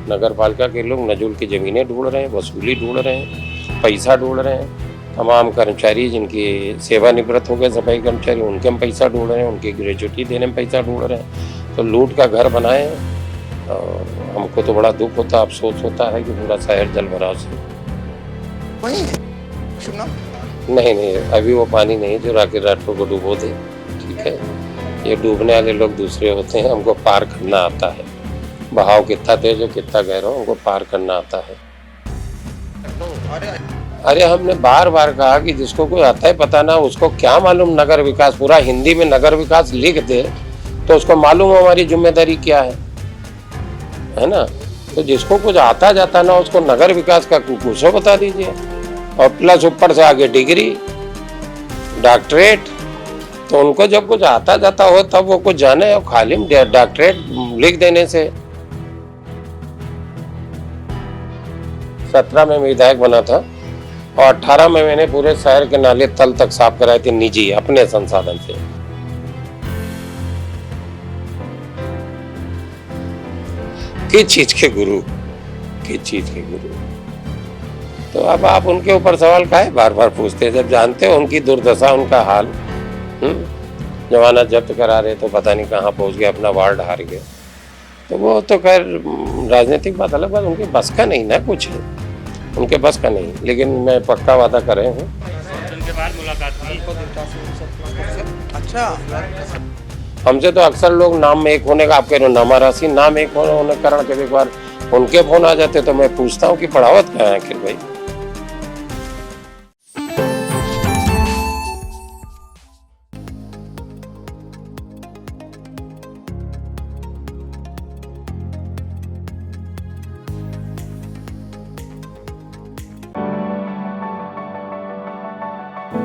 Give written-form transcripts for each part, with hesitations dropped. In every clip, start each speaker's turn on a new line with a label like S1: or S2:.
S1: नगर पालिका के लोग नजुल की ज़मीनें ढूंढ रहे हैं, वसूली ढूंढ रहे हैं, पैसा ढूंढ रहे हैं। तमाम कर्मचारी जिनकी सेवानिवृत्त हो गए सफाई कर्मचारी, उनके हम पैसा ढूंढ रहे हैं, उनकी ग्रेजुटी देने में पैसा ढूंढ रहे हैं। तो लूट का घर बनाए हैं और हमको तो बड़ा दुख होता, अफसोस होता है कि पूरा शहर जल भराव से।
S2: वही शुभ नाम?
S1: नहीं, अभी वो पानी नहीं जो राकेश राठौर को डुबो दे, ठीक है। ये डूबने वाले लोग दूसरे होते हैं, हमको पार करना आता है। बहाव कितना तेज हो कितना गहरा हो, हमको पार करना आता है। अरे हमने बार बार कहा कि जिसको कोई आता है पता ना, उसको क्या मालूम नगर विकास, पूरा हिंदी में नगर विकास लिख दे तो उसको मालूम हमारी जिम्मेदारी क्या है ना। तो जिसको कुछ आता जाता ना, उसको नगर विकास का कुछ बता दीजिए, और प्लस ऊपर से आगे डिग्री, डॉक्टरेट। तो उनको जब कुछ आता जाता हो तब वो कुछ जाने, और खाली डॉक्टरेट लिख देने से। 17 में विधायक बना था और 18 में मैंने पूरे शहर के नाले तल तक साफ कराए थे, निजी अपने संसाधन से। किस चीज के गुरु, किस चीज के गुरु। तो अब आप उनके ऊपर सवाल काहे बार बार पूछते हैं, जब जानते हो उनकी दुर्दशा, उनका हाल। जमानत जब्त करा रहे तो पता नहीं कहाँ पहुंच गए, अपना वार्ड हार गए। तो वो तो खैर राजनीतिक बात अलग बात, उनके बस का नहीं ना, कुछ है उनके बस का नहीं। लेकिन मैं पक्का वादा कर रहे हूँ।
S3: उनके बाद मुलाकात हुई।
S2: अच्छा,
S1: हमसे तो अक्सर लोग नाम में एक होने का, आप कह रहे हो नामा राशि, नाम एक होने के कारण कभी बार उनके फोन आ जाते तो मैं पूछता हूँ कि पढ़ावत क्या है आखिर भाई।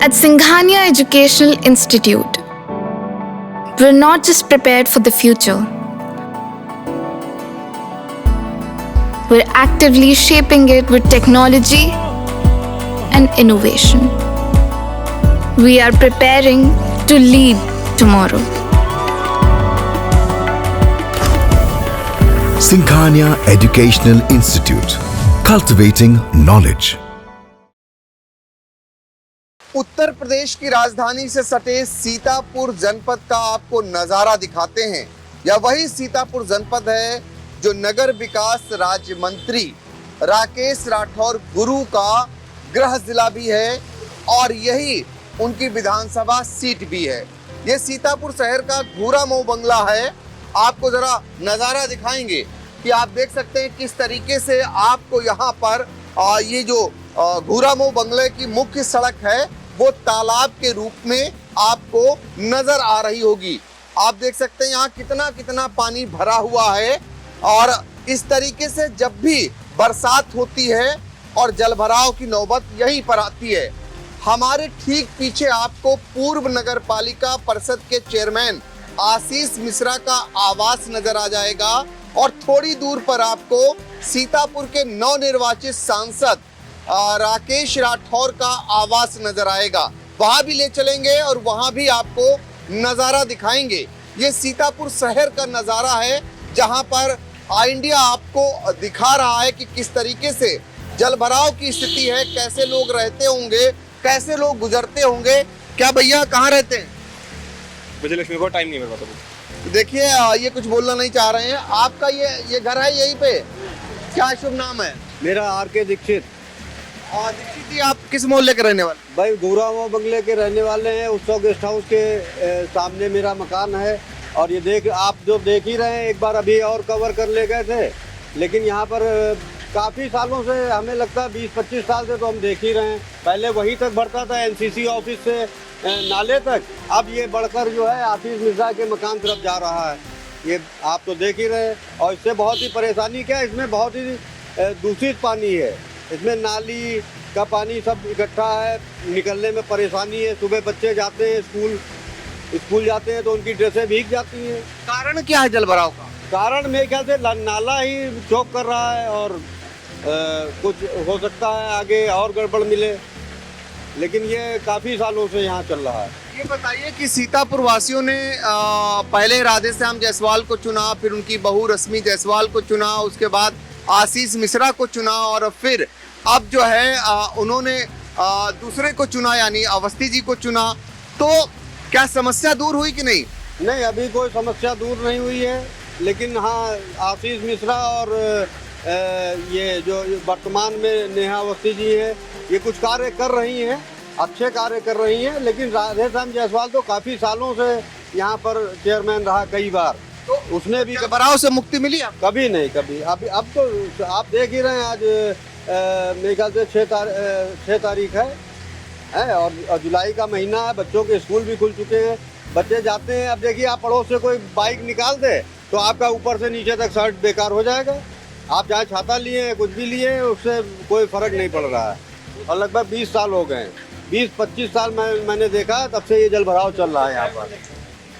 S4: At Singhania Educational Institute, we're not just prepared for the future, we're actively shaping it with technology and innovation. We are preparing to lead tomorrow.
S5: Singhania Educational Institute, cultivating knowledge.
S2: Uttar Pradesh की राजधानी से सटे सीतापुर जनपद का आपको नजारा दिखाते हैं। यह वही सीतापुर जनपद है जो नगर विकास राज्य मंत्री राकेश राठौर गुरु का गृह जिला भी है और यही उनकी विधानसभा सीट भी है। ये सीतापुर शहर का घूरामऊ बंगला है। आपको जरा नजारा दिखाएंगे कि आप देख सकते हैं किस तरीके से आपको यहाँ पर ये जो घूरामऊ बंगले की मुख्य सड़क है वो तालाब के रूप में आपको नजर आ रही होगी। आप देख सकते हैं यहाँ कितना कितना पानी भरा हुआ है और इस तरीके से जब भी बरसात होती है और जलभराव की नौबत यहीं पर आती है। हमारे ठीक पीछे आपको पूर्व नगर पालिका परिषद के चेयरमैन आशीष मिश्रा का आवास नजर आ जाएगा और थोड़ी दूर पर आपको सीतापुर के नवनिर्वाचित सांसद राकेश राठौर का आवास नजर आएगा। वहां भी ले चलेंगे और वहां भी आपको नजारा दिखाएंगे। ये सीतापुर शहर का नजारा है जहां पर इंडिया आपको दिखा रहा है कि किस तरीके से जलभराव की स्थिति है, कैसे लोग रहते होंगे, कैसे लोग गुजरते होंगे। क्या भैया कहाँ रहते हैं?
S3: विजयलक्ष्मी को टाइम नहीं मेरे पास।
S2: देखिए ये कुछ बोलना नहीं चाह रहे हैं। आपका ये घर है यहीं पे, क्या शुभ नाम है?
S6: मेरा आर.के. दीक्षित।
S2: दीक्षित जी, आप किस मोहल्ले के रहने वाले?
S6: भाई घूरामऊ बंगले के रहने वाले हैं। उत्सव गेस्ट हाउस के सामने मेरा मकान है और ये आप जो देख ही रहे हैं, एक बार अभी और कवर कर ले गए थे, लेकिन यहाँ पर काफ़ी सालों से, हमें लगता है 20-25 साल से तो हम देख ही रहे हैं। पहले वहीं तक बढ़ता था एनसीसी ऑफिस से नाले तक, अब ये बढ़कर जो है आशीष मिश्रा के मकान तरफ जा रहा है। ये आप तो देख ही रहे हैं और इससे बहुत ही परेशानी क्या है, इसमें बहुत ही दूषित पानी है। इसमें नाली का पानी सब इकट्ठा है, निकलने में परेशानी है। सुबह बच्चे जाते हैं स्कूल जाते हैं तो उनकी ड्रेसें भीग जाती हैं।
S2: कारण क्या है जलभराव का?
S6: कारण मेरे ख्याल से नाला ही चौक कर रहा है और कुछ हो सकता है आगे और गड़बड़ मिले, लेकिन ये काफ़ी सालों से यहाँ चल रहा है।
S2: ये बताइए कि सीतापुर वासियों ने पहले राधेश्याम जायसवाल को चुना, फिर उनकी बहू रश्मि जायसवाल को चुना, उसके बाद आशीष मिश्रा को चुना और फिर अब जो है उन्होंने दूसरे को चुना यानी अवस्थी जी को चुना, तो क्या समस्या दूर हुई कि नहीं?
S6: नहीं, अभी कोई समस्या दूर नहीं हुई है, लेकिन हाँ आशीष मिश्रा और ये जो वर्तमान में नेहा अवस्थी जी हैं, ये कुछ कार्य कर रही हैं, अच्छे कार्य कर रही हैं, लेकिन राधेश्याम जायसवाल तो काफ़ी सालों से यहाँ पर चेयरमैन रहा कई बार, तो उसने भी
S2: जलभराव से मुक्ति मिली आपको?
S6: कभी नहीं, कभी। अभी अब तो आप देख ही रहे हैं, आज मेरे ख्याल से 6 तारीख है और जुलाई का महीना है, बच्चों के स्कूल भी खुल चुके हैं, बच्चे जाते हैं। अब देखिए, आप पड़ोस से कोई बाइक निकाल दे तो आपका ऊपर से नीचे तक शर्ट बेकार हो जाएगा। आप चाहे छाता लिए हैं, कुछ भी लिए हैं, उससे कोई फर्क नहीं पड़ रहा है। और लगभग 20 साल हो गए हैं, 20-25 साल मैंने देखा, तब से ये जलभराव चल रहा है यहाँ पर।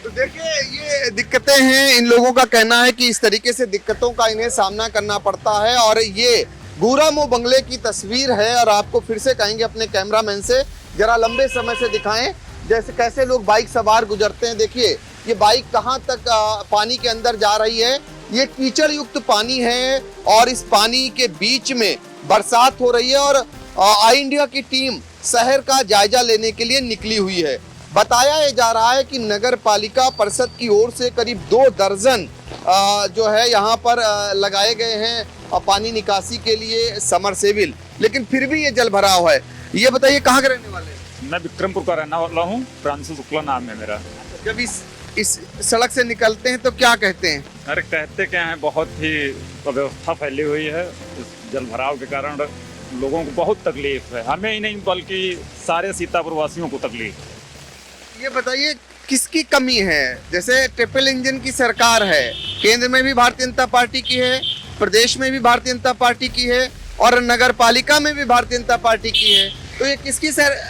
S2: तो देखिए, ये दिक्कतें हैं। इन लोगों का कहना है कि इस तरीके से दिक्कतों का इन्हें सामना करना पड़ता है। और ये गुरामो बंगले की तस्वीर है और आपको फिर से कहेंगे अपने कैमरामैन से जरा लंबे समय से दिखाएं, जैसे कैसे लोग बाइक सवार गुजरते हैं। देखिए, ये बाइक कहाँ तक पानी के अंदर जा रही है। ये कीचड़ युक्त पानी है और इस पानी के बीच में बरसात हो रही है और आई इंडिया की टीम शहर का जायजा लेने के लिए निकली हुई है। बताया जा रहा है कि नगर पालिका परिषद की ओर से करीब 2 दर्जन जो है यहाँ पर लगाए गए हैं पानी निकासी के लिए समरसेबिल, लेकिन फिर भी ये जलभराव है। ये बताइए, कहाँ के रहने वाले हैं?
S3: मैं विक्रमपुर का रहने वाला हूँ, प्रांशु शुक्ला नाम है मेरा।
S2: जब इस सड़क से निकलते हैं तो क्या कहते हैं?
S3: अरे कहते क्या है, बहुत ही अव्यवस्था फैली हुई है। इस जलभराव के कारण लोगों को बहुत तकलीफ है, हमें ही नहीं बल्कि सारे सीतापुर वासियों को तकलीफ।
S2: ये बताइए, किसकी कमी है? जैसे ट्रिपल इंजन की सरकार है, केंद्र में भी भारतीय जनता पार्टी की है, प्रदेश में भी भारतीय जनता पार्टी की है और नगर पालिका में भी भारतीय जनता पार्टी की है, तो ये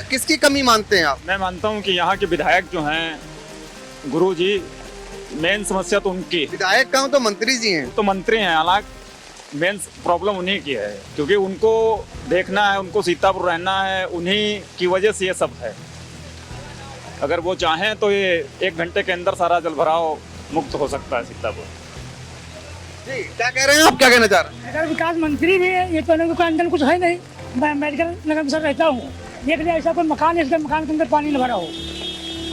S2: किसकी कमी मानते हैं आप?
S3: मैं मानता हूँ कि यहाँ के विधायक जो हैं गुरु जी, मेन समस्या तो उनकी।
S2: विधायक कहूँ तो मंत्री जी हैं।
S3: तो मंत्री हैं, हालांकि मेन प्रॉब्लम उन्हीं की है, क्योंकि उनको देखना है, उनको सीतापुर रहना है, उन्हीं की वजह से ये सब है। अगर वो चाहें तो ये 1 घंटे के अंदर सारा जलभराव मुक्त हो सकता है सीतापुर।
S2: जी, क्या कह रहे हैं आप? क्या कहना चाह रहे हैं?
S7: नगर विकास मंत्री भी है, ये तो नगर के अंदर कुछ है नहीं। मैं मेडिकल नगर में सर रहता हूँ, देख लिया ऐसा कोई मकान है, इसके मकान के अंदर पानी न भरा हो,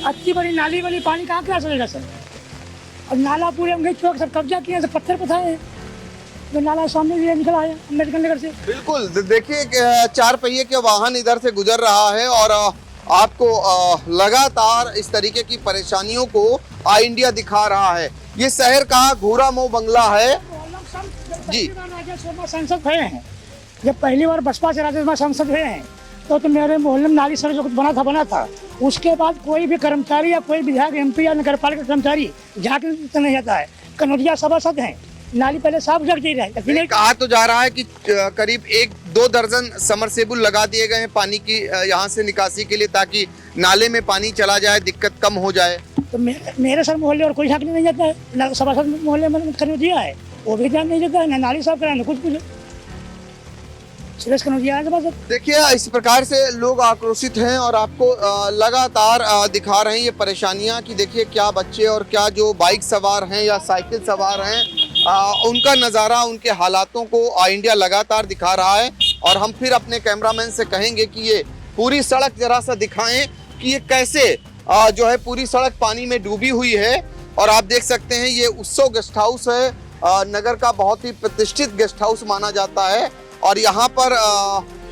S7: अच्छी बड़ी नाली वाली पानी कहाँ क्या चलेगा सर? और नाला पूरे हम चौक सर कब्जा किए, पत्थर पथाए हैं, जो नाला सामने भी निकला है मेडिकल नगर से।
S2: बिल्कुल, देखिए 4 पहिए के वाहन इधर से गुजर रहा है और आपको लगातार इस तरीके की परेशानियों को आई इंडिया दिखा रहा है। ये शहर का गुरामो बंगला है। जी,
S7: सांसद हुए हैं, जब पहली बार बसपा से राज्यसभा सांसद हुए हैं तो मेरे मोहल्ले में नाली सड़क जो बना था, उसके बाद कोई भी कर्मचारी या कोई विधायक, MP या नगर पालिका कर्मचारी झाँक नहीं जाता है। कनौजिया सभासद हैं, नाली पहले साफ रख दी है।
S2: कहा तो जा रहा है कि करीब 1-2 दर्जन समरसेबुल लगा दिए गए हैं पानी की यहाँ से निकासी के लिए, ताकि नाले में पानी चला जाए, दिक्कत कम हो जाए।
S7: तो मेरे सर मोहल्ले और कोई झाँकने नहीं जाता है। सभासद मोहल्ले में कनौजिया है, वो भी ध्यान नहीं देता है, न नाली साफ कराना, कुछ सुरेश कनौजिया है।
S2: देखिए, इस प्रकार से लोग आक्रोशित हैं और आपको लगातार दिखा रहे हैं ये परेशानियां कि देखिए क्या बच्चे और क्या जो बाइक सवार हैं या साइकिल सवार हैं, उनका नज़ारा, उनके हालातों को आई इंडिया लगातार दिखा रहा है। और हम फिर अपने कैमरामैन से कहेंगे कि ये पूरी सड़क जरा सा दिखाएं कि ये कैसे जो है पूरी सड़क पानी में डूबी हुई है। और आप देख सकते हैं, ये उत्सव गेस्ट हाउस है, नगर का बहुत ही प्रतिष्ठित गेस्ट हाउस माना जाता है और यहाँ पर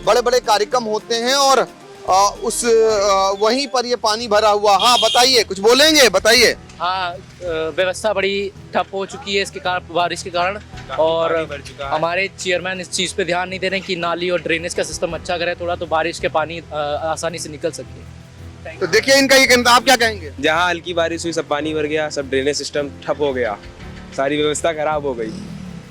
S2: बड़े बड़े कार्यक्रम होते हैं और वहीं पर ये पानी भरा हुआ। हाँ बताइए, कुछ बोलेंगे, बताइए।
S8: हाँ, व्यवस्था बड़ी ठप हो चुकी है इसके कारण, बारिश के कारण, और हमारे चेयरमैन इस चीज़ पे ध्यान नहीं दे रहे हैं कि नाली और ड्रेनेज का सिस्टम अच्छा करे थोड़ा, तो बारिश के पानी आसानी से निकल सके।
S2: तो देखिए इनका ये कहना, आप क्या कहेंगे?
S9: जहाँ हल्की बारिश हुई सब पानी भर गया, सब ड्रेनेज सिस्टम ठप हो गया, सारी व्यवस्था खराब हो गई।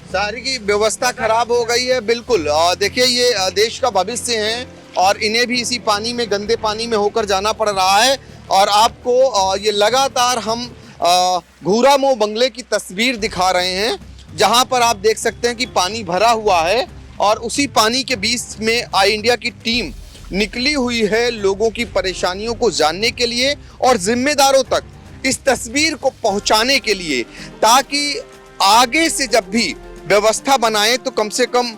S2: सारी की व्यवस्था खराब हो गई है। बिल्कुल, देखिए ये देश का भविष्य है और इन्हें भी इसी पानी में, गंदे पानी में होकर जाना पड़ रहा है। और आपको ये लगातार हम गुरामो बंगले की तस्वीर दिखा रहे हैं, जहां पर आप देख सकते हैं कि पानी भरा हुआ है और उसी पानी के बीच में आई इंडिया की टीम निकली हुई है लोगों की परेशानियों को जानने के लिए और जिम्मेदारों तक इस तस्वीर को पहुंचाने के लिए, ताकि आगे से जब भी व्यवस्था बनाए तो कम से कम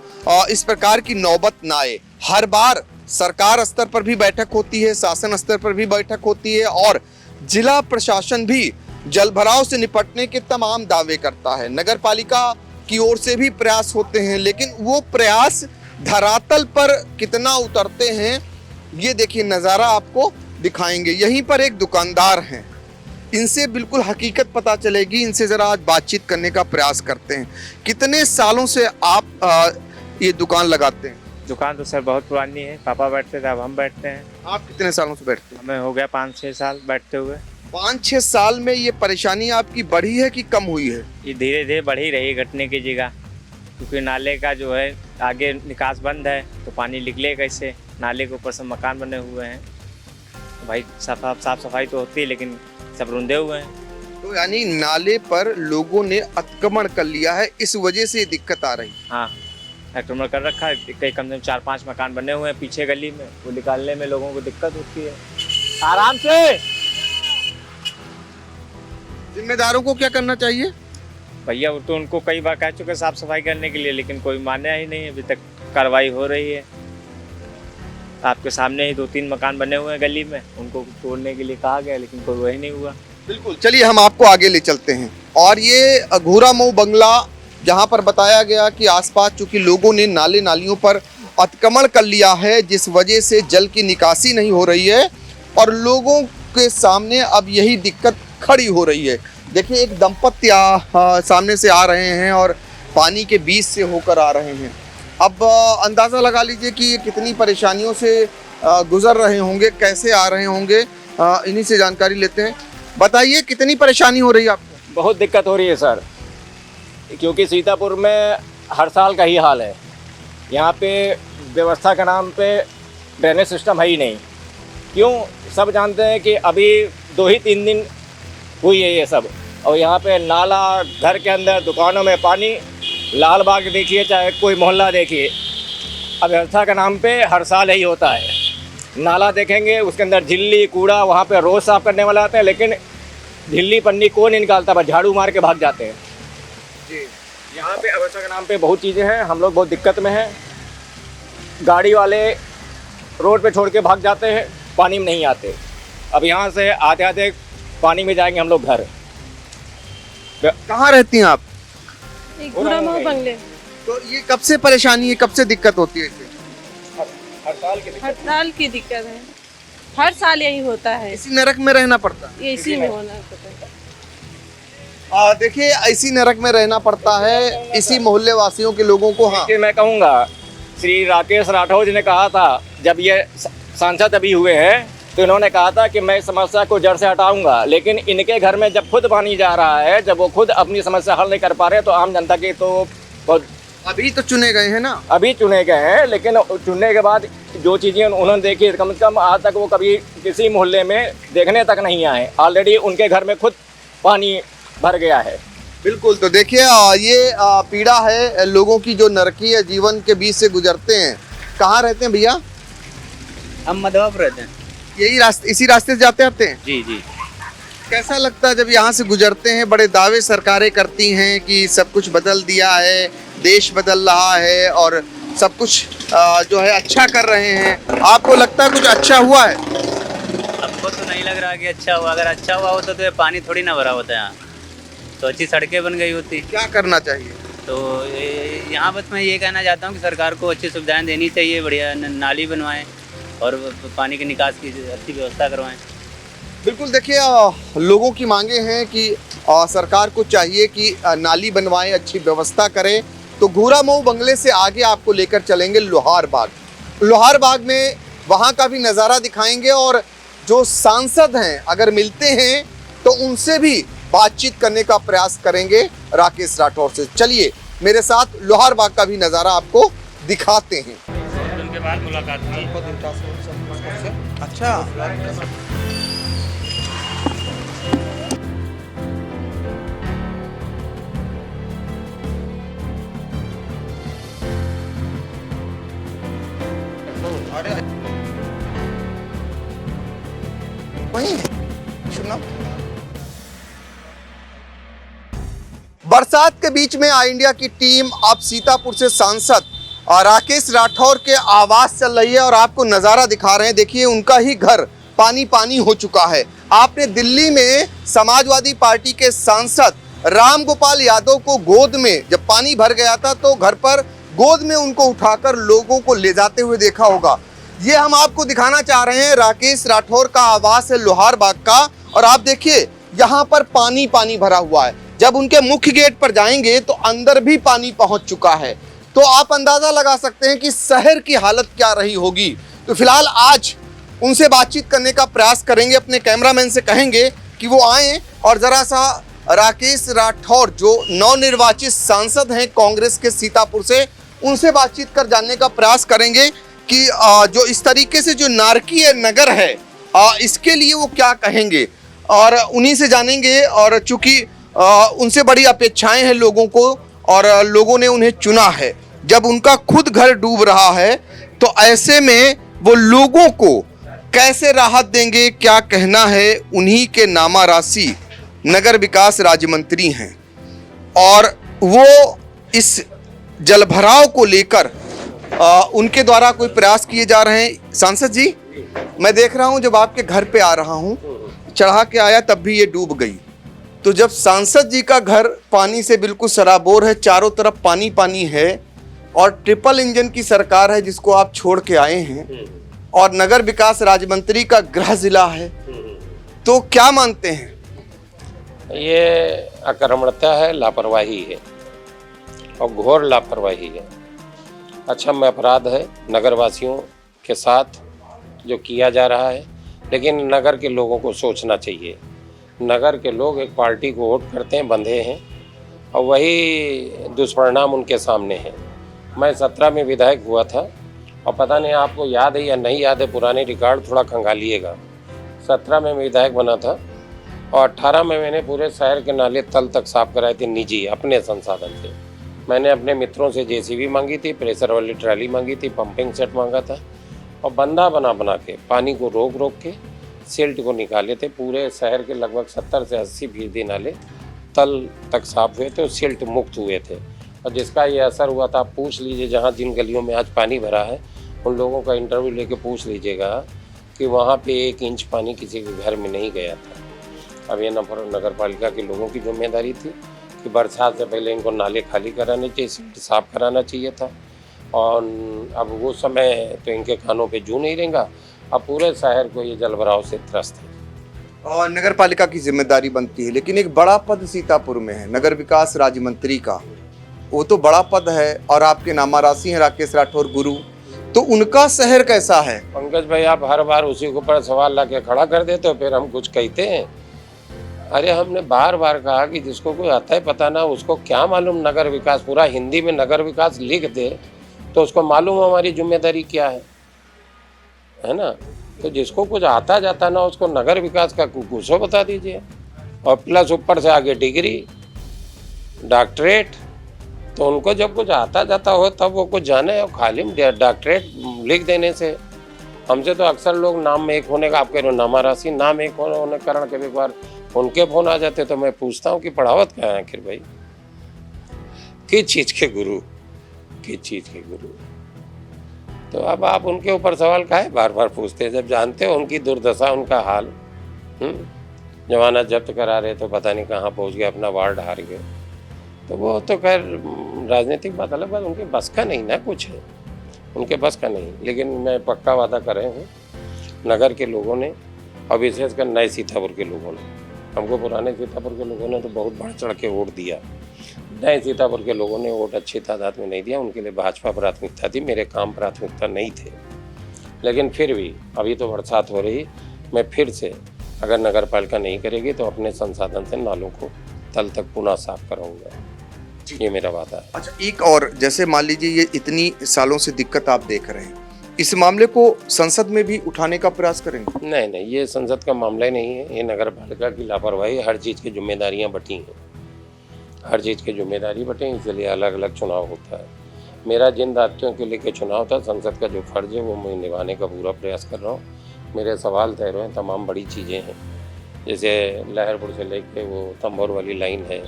S2: इस प्रकार की नौबत ना आए। हर बार सरकार स्तर पर भी बैठक होती है, शासन स्तर पर भी बैठक होती है और जिला प्रशासन भी जलभराव से निपटने के तमाम दावे करता है। नगर पालिका की ओर से भी प्रयास होते हैं, लेकिन वो प्रयास धरातल पर कितना उतरते हैं ये देखिए नज़ारा आपको दिखाएंगे। यहीं पर एक दुकानदार हैं, इनसे बिल्कुल हकीकत पता चलेगी। इनसे जरा आज बातचीत करने का प्रयास करते हैं। कितने सालों से आप ये दुकान लगाते हैं?
S10: दुकान तो सर बहुत पुरानी है, पापा बैठते थे, अब हम बैठते हैं।
S2: आप कितने सालों से बैठते हैं?
S10: हमें हो गया 5-6 साल बैठते हुए।
S2: 5-6 साल में ये परेशानी आपकी बढ़ी है कि कम हुई है?
S10: ये धीरे धीरे बढ़ ही रही है घटने की जगह, क्योंकि नाले का जो है आगे निकास बंद है तो पानी निकले कैसे। नाले के ऊपर सब मकान बने हुए हैं, तो भाई साफ सफाई तो होती है लेकिन सब रुंधे हुए हैं।
S2: तो यानी नाले पर लोगों ने अतिक्रमण कर लिया है, इस वजह से दिक्कत आ रही।
S10: हाँ, अतिक्रमण कर रखा है, कई कम से कम 4-5 मकान बने हुए हैं पीछे गली में, वो निकालने में लोगों को दिक्कत होती है। आराम से।
S2: जिम्मेदारों को क्या करना चाहिए?
S10: भैया वो तो उनको कई बार कह चुके साफ सफाई करने के लिए, लेकिन कोई माना ही नहीं। अभी तक कार्रवाई हो रही है। आपके सामने ही 2-3 मकान बने हुए हैं गली में, उनको तोड़ने के लिए कहा गया लेकिन कोई वही नहीं हुआ।
S2: बिल्कुल, चलिए हम आपको आगे ले चलते हैं। और ये घूरा मऊ बंगला, जहां पर बताया गया कि आसपास चूंकि लोगों ने नाले नालियों पर अतिक्रमण कर लिया है, जिस वजह से जल की निकासी नहीं हो रही है और लोगों के सामने अब यही दिक्कत खड़ी हो रही है। देखिए एक दंपत्ति सामने से आ रहे हैं और पानी के बीच से होकर आ रहे हैं। अब अंदाज़ा लगा लीजिए कि ये कितनी परेशानियों से गुजर रहे होंगे, कैसे आ रहे होंगे, इन्हीं से जानकारी लेते हैं। बताइए कितनी परेशानी हो रही है आपको?
S11: बहुत दिक्कत हो रही है सर, क्योंकि सीतापुर में हर साल का ही हाल है। यहाँ पे व्यवस्था के नाम पे ड्रेनेज सिस्टम है ही नहीं। क्यों? सब जानते हैं कि अभी 2-3 दिन हुई है ये सब, और यहाँ पे नाला, घर के अंदर, दुकानों में पानी। लाल बाग देखिए, चाहे कोई मोहल्ला देखिए, अब व्यवस्था के नाम पे हर साल यही होता है। नाला देखेंगे उसके अंदर झिल्ली कूड़ा, वहाँ पे रोज़ साफ करने वाला आता है, लेकिन झिल्ली पन्नी कौन नहीं निकालता, बस झाड़ू मार के भाग जाते हैं।
S2: जी,
S11: यहाँ पे व्यवस्था के नाम पे बहुत चीज़ें हैं, हम लोग बहुत दिक्कत में हैं। गाड़ी वाले रोड पे छोड़ के भाग जाते हैं, पानी में नहीं आते। अब यहाँ से आते आते पानी में जाएंगे हम लोग घर।
S2: कहाँ रहती हैं आप?
S12: घूरा मऊ बंगले।
S2: तो ये कब से परेशानी है, कब से दिक्कत होती है इसे?
S11: हर साल की दिक्कत
S12: है, हर साल यही होता है।
S2: इसी नरक में रहना पड़ता है?
S12: इसी में होना पड़ता है।
S2: देखिए इसी नरक में रहना पड़ता है इसी मोहल्ले वासियों के लोगों को। हाँ,
S11: मैं कहूँगा श्री राकेश राठौर जी ने कहा था, जब ये सांसद अभी हुए हैं तो इन्होंने कहा था कि मैं समस्या को जड़ से हटाऊंगा, लेकिन इनके घर में जब खुद पानी जा रहा है, जब वो खुद अपनी समस्या हल नहीं कर पा रहे, तो आम जनता की तो बहुत।
S2: अभी तो चुने गए हैं ना?
S11: अभी चुने गए हैं, लेकिन चुनने के बाद जो चीज़ें उन्होंने देखी, कम से कम आज तक वो कभी किसी मोहल्ले में देखने तक नहीं आए। ऑलरेडी उनके घर में खुद पानी भर गया है।
S2: बिल्कुल, तो देखिए ये पीड़ा है लोगों की जो नरकीय जीवन के बीच से गुजरते हैं। कहाँ रहते हैं भैया?
S13: हम मधुआपुर रहते हैं।
S2: यही रास्ते, इसी रास्ते से जाते आते हैं?
S13: जी जी।
S2: कैसा लगता है जब यहाँ से गुजरते हैं? बड़े दावे सरकारें करती हैं कि सब कुछ बदल दिया है, देश बदल रहा है और सब कुछ जो है अच्छा कर रहे हैं। आपको लगता है कुछ अच्छा हुआ है?
S13: हमको तो नहीं लग रहा कि अच्छा हुआ। अगर अच्छा हुआ होता तो ये पानी थोड़ी ना भरा होता यहाँ, तो अच्छी सड़कें बन गई होती।
S2: क्या करना चाहिए?
S13: तो यहाँ बस मैं ये कहना चाहता हूँ कि सरकार को अच्छी सुविधाएं देनी चाहिए, बढ़िया नाली बनवाएं और पानी के निकास की अच्छी व्यवस्था करवाएं।
S2: बिल्कुल, देखिए लोगों की मांगे हैं कि सरकार को चाहिए कि नाली बनवाएं, अच्छी व्यवस्था करें। तो घूरा मऊ बंगले से आगे आपको लेकर चलेंगे लोहार बाग। लोहार बाग में वहाँ का भी नज़ारा दिखाएंगे और जो सांसद हैं अगर मिलते हैं तो उनसे भी बातचीत करने का प्रयास करेंगे राकेश राठौर से। चलिए मेरे साथ लोहार बाग का भी नज़ारा आपको दिखाते हैं।
S10: उनके बाद मुलाकात की।
S2: अच्छा, बरसात के बीच में आई इंडिया की टीम अब सीतापुर से सांसद राकेश राठौर के आवास चल रही है और आपको नज़ारा दिखा रहे हैं। देखिए उनका ही घर पानी पानी हो चुका है। आपने दिल्ली में समाजवादी पार्टी के सांसद राम गोपाल यादव को गोद में जब पानी भर गया था तो घर पर गोद में उनको उठाकर लोगों को ले जाते हुए देखा होगा। ये हम आपको दिखाना चाह रहे हैं राकेश राठौर का आवास है लोहार बाग का, और आप देखिए यहाँ पर पानी पानी भरा हुआ है। जब उनके मुख्य गेट पर जाएंगे तो अंदर भी पानी पहुंच चुका है, तो आप अंदाजा लगा सकते हैं कि शहर की हालत क्या रही होगी। तो फिलहाल आज उनसे बातचीत करने का प्रयास करेंगे, अपने कैमरामैन से कहेंगे कि वो आए और जरा सा राकेश राठौर जो नवनिर्वाचित सांसद हैं कांग्रेस के सीतापुर से, उनसे बातचीत कर जानने का प्रयास करेंगे कि जो इस तरीके से जो नारकीय नगर है इसके लिए वो क्या कहेंगे, और उन्हीं से जानेंगे। और चूंकि उनसे बड़ी अपेक्षाएं हैं लोगों को और लोगों ने उन्हें चुना है, जब उनका खुद घर डूब रहा है तो ऐसे में वो लोगों को कैसे राहत देंगे, क्या कहना है। उन्हीं के नामा राशि नगर विकास राज्य मंत्री हैं और वो इस जलभराव को लेकर उनके द्वारा कोई प्रयास किए जा रहे हैं। सांसद जी, मैं देख रहा हूं जब आपके घर पे आ रहा हूं, चढ़ा के आया तब भी ये डूब गई। तो जब सांसद जी का घर पानी से बिल्कुल सराबोर है, चारों तरफ पानी पानी है और ट्रिपल इंजन की सरकार है जिसको आप छोड़ के आए हैं, और नगर विकास राज्य मंत्री का गृह जिला है, तो क्या मानते हैं?
S1: ये अकर्मण्यता है, लापरवाही है और घोर लापरवाही है। अक्षम्य अपराध है नगरवासियों के साथ जो किया जा रहा है, लेकिन नगर के लोगों को सोचना चाहिए। नगर के लोग एक पार्टी को वोट करते हैं, बंधे हैं, और वही दुष्परिणाम उनके सामने है। मैं 17 में विधायक हुआ था और पता नहीं आपको याद है या नहीं याद है, पुराने रिकॉर्ड थोड़ा खंगालिएगा। 17 में विधायक बना था और 18 में मैंने पूरे शहर के नाले तल तक साफ कराए थे निजी अपने संसाधन से। मैंने अपने मित्रों से जेसीबी मांगी थी, प्रेशर वाली ट्राली मांगी थी, पंपिंग सेट मांगा था, और बंदा बना के पानी को रोक के सिल्ट को निकाले थे। पूरे शहर के लगभग 70 से 80% नाले तल तक साफ हुए थे और सिल्ट मुक्त हुए थे। और जिसका ये असर हुआ था, आप पूछ लीजिए जहाँ जिन गलियों में आज पानी भरा है उन लोगों का इंटरव्यू लेके पूछ लीजिएगा कि वहाँ पे 1 इंच पानी किसी के घर में नहीं गया था। अब ये नगर पालिका के लोगों की जिम्मेदारी थी कि बरसात से पहले इनको नाले खाली कराने चाहिए, सिल्ट साफ कराना चाहिए था, और अब वो समय तो इनके कानों पे जू नहीं रहेगा। अब पूरे शहर को ये जलभराव से त्रस्त है
S2: और नगर पालिका की जिम्मेदारी बनती है, लेकिन एक बड़ा पद सीतापुर में है नगर विकास राज्य मंत्री का, वो तो बड़ा पद है और आपके नामा राशि हैं राकेश राठौर गुरु, तो उनका शहर कैसा है?
S1: पंकज भाई, आप हर बार उसी के ऊपर सवाल ला के खड़ा कर देते हो, फिर हम कुछ कहते हैं। अरे हमने बार बार कहा कि जिसको कोई आता है पता ना, उसको क्या मालूम नगर विकास, पूरा हिंदी में नगर विकास लिख दे तो उसको मालूम हमारी जिम्मेदारी क्या है ना। तो जिसको कुछ आता जाता ना उसको नगर विकास का कुछ बता दीजिए, और प्लस ऊपर से आगे डिग्री, डॉक्टरेट। तो उनको जब कुछ आता जाता हो तब वो कुछ जाने, और खाली डॉक्टरेट लिख देने से। हमसे तो अक्सर लोग नाम में एक होने का, आप कह रहे हो नामा राशि, नाम एक होने कारण कभी एक बार उनके फोन आ जाते तो मैं पूछता हूँ कि पढ़ावत क्या है आखिर भाई, किस चीज़ के गुरु, किस चीज़ के गुरु। तो अब आप उनके ऊपर सवाल काहे बार बार पूछते हैं, जब जानते हो उनकी दुर्दशा, उनका हाल। जमानत जब्त करा रहे तो पता नहीं कहाँ पहुँच गए, अपना वार्ड हार गए। तो वो तो खैर राजनीतिक बात अलग बात, उनके बस का नहीं ना, कुछ है उनके बस का नहीं। लेकिन मैं पक्का वादा कर रहे हूँ, नगर के लोगों ने और विशेषकर नए सीतापुर के लोगों ने, हमको पुराने सीतापुर के लोगों ने तो बहुत बढ़ चढ़ के वोट दिया, नए सीतापुर के लोगों ने वोट अच्छी तादाद में नहीं दिया। उनके लिए भाजपा प्राथमिकता थी, मेरे काम प्राथमिकता नहीं थे। लेकिन फिर भी अभी तो बरसात हो रही, मैं फिर से अगर नगर पालिका नहीं करेगी तो अपने संसाधन से नालों को तल तक पुनः साफ कराऊंगा, ये मेरा वादा है।
S2: अच्छा, एक और, जैसे मान लीजिए ये इतनी सालों से दिक्कत आप देख रहे हैं, इस मामले को संसद में भी उठाने का प्रयास करेंगे?
S1: नहीं, ये संसद का मामला ही नहीं है, ये नगर पालिका की लापरवाही। हर चीज़ की जिम्मेदारियां बटी हैं, हर चीज़ की जिम्मेदारी बटे, इसलिए अलग अलग चुनाव होता है। मेरा जिन दायित्वों के लेकर चुनाव था, संसद का जो फर्ज है वो मैं निभाने का पूरा प्रयास कर रहा हूँ। मेरे सवाल तय हुए हैं, तमाम बड़ी चीज़ें हैं, जैसे लहरपुर से लेके वो तंबोर वाली लाइन है,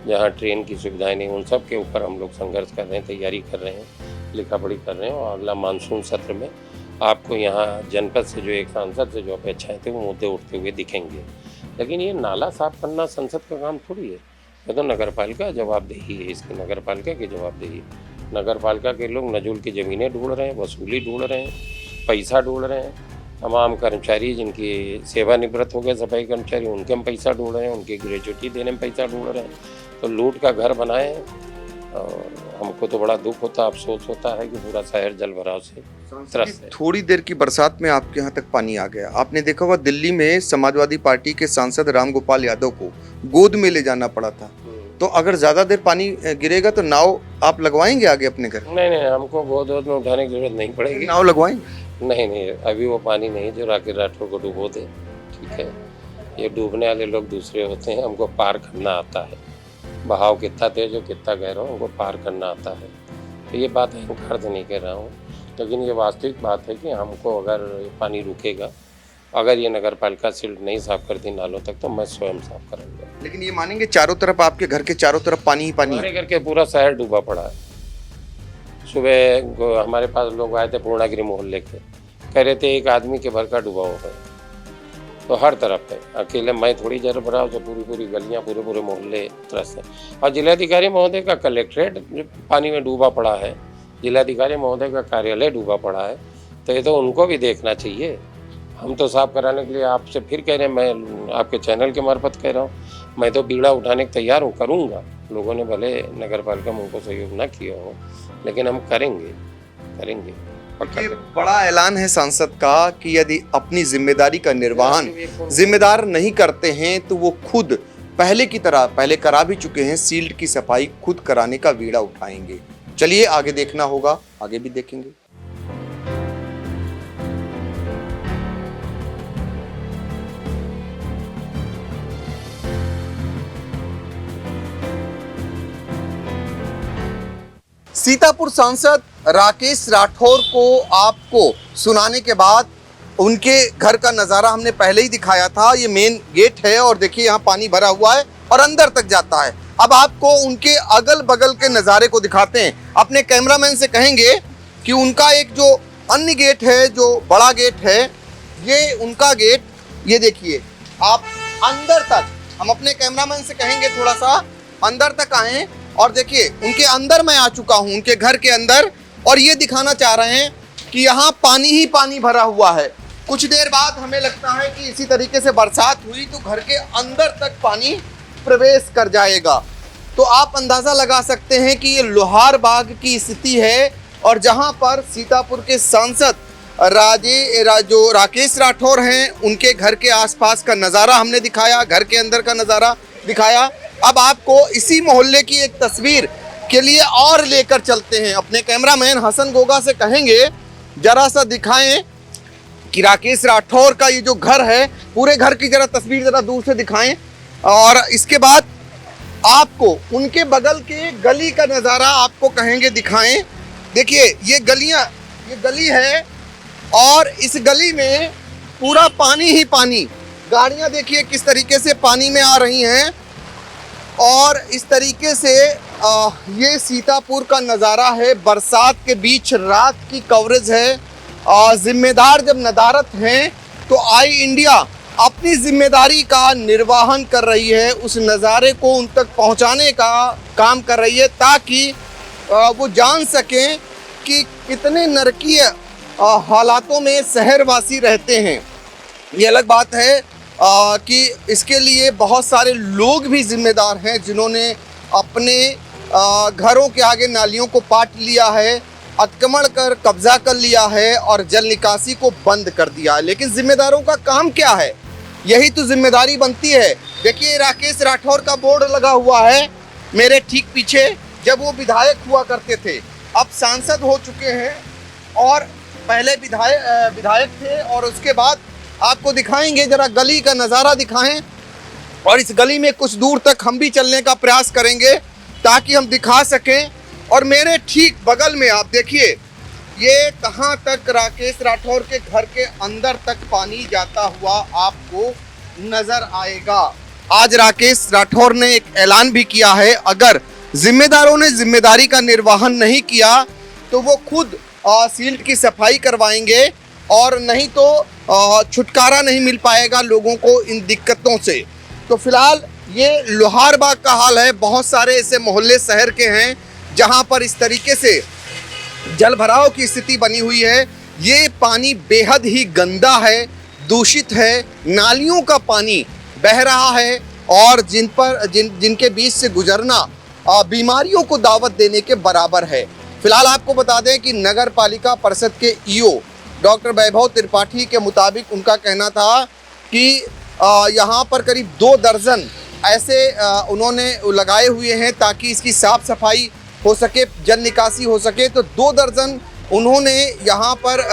S1: जहाँ ट्रेन की सुविधाएं नहीं, उन सब के ऊपर हम लोग संघर्ष कर रहे हैं, तैयारी कर रहे हैं, लिखा पढ़ी कर रहे हैं। और अगला मानसून सत्र में आपको यहाँ जनपद से जो एक सांसद से जो अपेक्षाएं थे वो मुद्दे उठते हुए दिखेंगे। लेकिन ये नाला साफ करना संसद का काम थोड़ी है, ये तो नगर पालिका जवाबदेही है, इसकी नगर पालिका की जवाबदेही। नगर पालिका के लोग नजूल की ज़मीनें ढूंढ रहे हैं, वसूली ढूंढ रहे हैं, पैसा ढूंढ रहे हैं। तमाम कर्मचारी जिनकी सेवानिवृत्त हो गए सफाई कर्मचारी, उनके हम पैसा ढूंढ रहे हैं, उनकी ग्रेजुटी देने में पैसा ढूंढ रहे हैं। तो लूट का घर बनाए हैं और हमको तो बड़ा दुख होता, अफसोस होता है कि पूरा शहर जल भराव से त्रस्त है।
S2: थोड़ी देर की बरसात में आपके यहाँ तक पानी आ गया। आपने देखा होगा दिल्ली में समाजवादी पार्टी के सांसद रामगोपाल यादव को गोद में ले जाना पड़ा था। तो अगर ज्यादा देर पानी गिरेगा तो नाव आप लगवाएंगे आगे अपने घर?
S1: नहीं, हमको गोद में उठाने की जरूरत नहीं पड़ेगी।
S2: नाव लगवाएंगे?
S1: नहीं, अभी वो पानी नहीं जो राकेश राठौर को डुबो दे, ठीक है। ये डूबने वाले लोग दूसरे होते हैं, हमको पार करना आता है। बहाव कितना तेज हो कितना गहरा हो, हमको पार करना आता है। तो ये बात अहंकार से नहीं कह रहा हूँ, लेकिन ये वास्तविक बात है कि हमको अगर पानी रुकेगा, अगर ये नगर पालिका सिल्ट नहीं साफ करती नालों तक, तो मैं स्वयं साफ करूँगा।
S2: लेकिन ये मानेंगे चारों तरफ, आपके घर के चारों तरफ पानी ही पानी?
S1: हमारे घर के पूरा शहर डूबा पड़ा है। सुबह हमारे पास लोग आए थे पूर्णागिरी मोहल्ले के, कह रहे थे एक आदमी के भर का डूबा हुआ है। तो हर तरफ है, अकेले मैं थोड़ी जल भरा हूँ, पूरी गलियाँ पूरे मोहल्ले त्रस्त हैं। और जिलाधिकारी महोदय का कलेक्ट्रेट पानी में डूबा पड़ा है, जिलाधिकारी महोदय का कार्यालय डूबा पड़ा है। तो ये तो उनको भी देखना चाहिए। हम तो साफ कराने के लिए आपसे फिर कह रहे हैं, मैं आपके चैनल के मार्फत कह रहा हूँ, मैं तो बीड़ा उठाने को तैयार हूँ, करूँगा। लोगों ने भले नगर पालिका में उनको सहयोग ना किया हो, लेकिन हम करेंगे।
S2: ये बड़ा ऐलान है सांसद का कि यदि अपनी जिम्मेदारी का निर्वहन जिम्मेदार नहीं करते हैं तो वो खुद पहले की तरह, पहले करा भी चुके हैं, सील्ड की सफाई खुद कराने का बीड़ा उठाएंगे। चलिए आगे देखना होगा, आगे भी देखेंगे। सीतापुर सांसद राकेश राठौर को आपको सुनाने के बाद उनके घर का नज़ारा हमने पहले ही दिखाया था। ये मेन गेट है और देखिए यहाँ पानी भरा हुआ है और अंदर तक जाता है। अब आपको उनके अगल बगल के नज़ारे को दिखाते हैं। अपने कैमरामैन से कहेंगे कि उनका एक जो अन्य गेट है, जो बड़ा गेट है, ये उनका गेट, ये देखिए आप अंदर तक, हम अपने कैमरामैन से कहेंगे थोड़ा सा अंदर तक आए और देखिए उनके अंदर मैं आ चुका हूं, उनके घर के अंदर, और ये दिखाना चाह रहे हैं कि यहाँ पानी ही पानी भरा हुआ है। कुछ देर बाद हमें लगता है कि इसी तरीके से बरसात हुई तो घर के अंदर तक पानी प्रवेश कर जाएगा। तो आप अंदाज़ा लगा सकते हैं कि ये लोहार बाग की स्थिति है और जहाँ पर सीतापुर के सांसद जो राकेश राठौर हैं, उनके घर के आसपास का नज़ारा हमने दिखाया, घर के अंदर का नज़ारा दिखाया। अब आपको इसी मोहल्ले की एक तस्वीर के लिए और लेकर चलते हैं। अपने कैमरामैन हसन गोगा से कहेंगे जरा सा दिखाएं कि राकेश राठौर का ये जो घर है, पूरे घर की जरा तस्वीर जरा दूर से दिखाएं। और इसके बाद आपको उनके बगल के गली का नज़ारा आपको कहेंगे दिखाएं। देखिए ये गली है और इस गली में पूरा पानी ही पानी। गाड़ियां देखिए किस तरीके से पानी में आ रही हैं और इस तरीके से ये सीतापुर का नज़ारा है। बरसात के बीच रात की कवरेज है। जिम्मेदार जब नदारत हैं तो आई इंडिया अपनी जिम्मेदारी का निर्वहन कर रही है, उस नज़ारे को उन तक पहुंचाने का काम कर रही है ताकि वो जान सकें कि कितने नरकीय हालातों में शहरवासी रहते हैं। ये अलग बात है कि इसके लिए बहुत सारे लोग भी जिम्मेदार हैं जिन्होंने अपने घरों के आगे नालियों को पाट लिया है, अतिक्रमण कर कब्जा कर लिया है और जल निकासी को बंद कर दिया है। लेकिन जिम्मेदारों का काम क्या है, यही तो जिम्मेदारी बनती है। देखिए राकेश राठौर का बोर्ड लगा हुआ है मेरे ठीक पीछे। जब वो विधायक हुआ करते थे, अब सांसद हो चुके हैं और पहले विधायक थे। और उसके बाद आपको दिखाएंगे, जरा गली का नज़ारा दिखाएं और इस गली में कुछ दूर तक हम भी चलने का प्रयास करेंगे ताकि हम दिखा सकें। और मेरे ठीक बगल में आप देखिए ये कहाँ तक राकेश राठौर के घर के अंदर तक पानी जाता हुआ आपको नज़र आएगा। आज राकेश राठौर ने एक ऐलान भी किया है, अगर जिम्मेदारों ने जिम्मेदारी का निर्वहन नहीं किया तो वो खुद सील्ट की सफाई करवाएंगे और नहीं तो छुटकारा नहीं मिल पाएगा लोगों को इन दिक्कतों से। तो फिलहाल ये लोहारबाग का हाल है। बहुत सारे ऐसे मोहल्ले शहर के हैं जहां पर इस तरीके से जल भराव की स्थिति बनी हुई है। ये पानी बेहद ही गंदा है, दूषित है, नालियों का पानी बह रहा है और जिनके बीच से गुजरना बीमारियों को दावत देने के बराबर है। फिलहाल आपको बता दें कि नगर पालिका परिषद के ईओ डॉक्टर वैभव त्रिपाठी के मुताबिक उनका कहना था कि यहाँ पर करीब 2 दर्जन ऐसे उन्होंने लगाए हुए हैं ताकि इसकी साफ सफाई हो सके, जल निकासी हो सके। तो 2 दर्जन उन्होंने यहाँ पर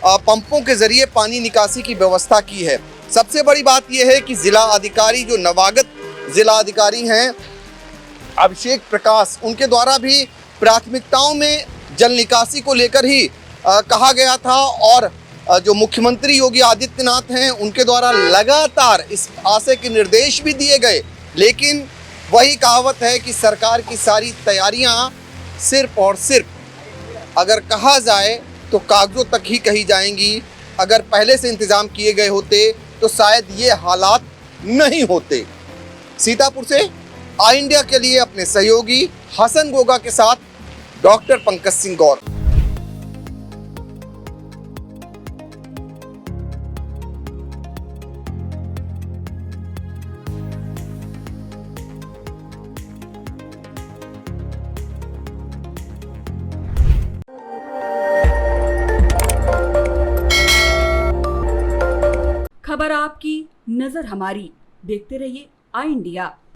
S2: पंपों के जरिए पानी निकासी की व्यवस्था की है। सबसे बड़ी बात यह है कि जिला अधिकारी जो नवागत जिला अधिकारी हैं अभिषेक प्रकाश, उनके द्वारा भी प्राथमिकताओं में जल निकासी को लेकर ही कहा गया था और जो मुख्यमंत्री योगी आदित्यनाथ हैं उनके द्वारा लगातार इस आशय के निर्देश भी दिए गए, लेकिन वही कहावत है कि सरकार की सारी तैयारियां सिर्फ और सिर्फ अगर कहा जाए तो कागजों तक ही कही जाएंगी। अगर पहले से इंतजाम किए गए होते तो शायद ये हालात नहीं होते। सीतापुर से आई इंडिया के लिए अपने सहयोगी हसन गोगा के साथ डॉक्टर पंकज सिंह गौर।
S14: खबर आपकी, नजर हमारी। देखते रहिए आई इंडिया।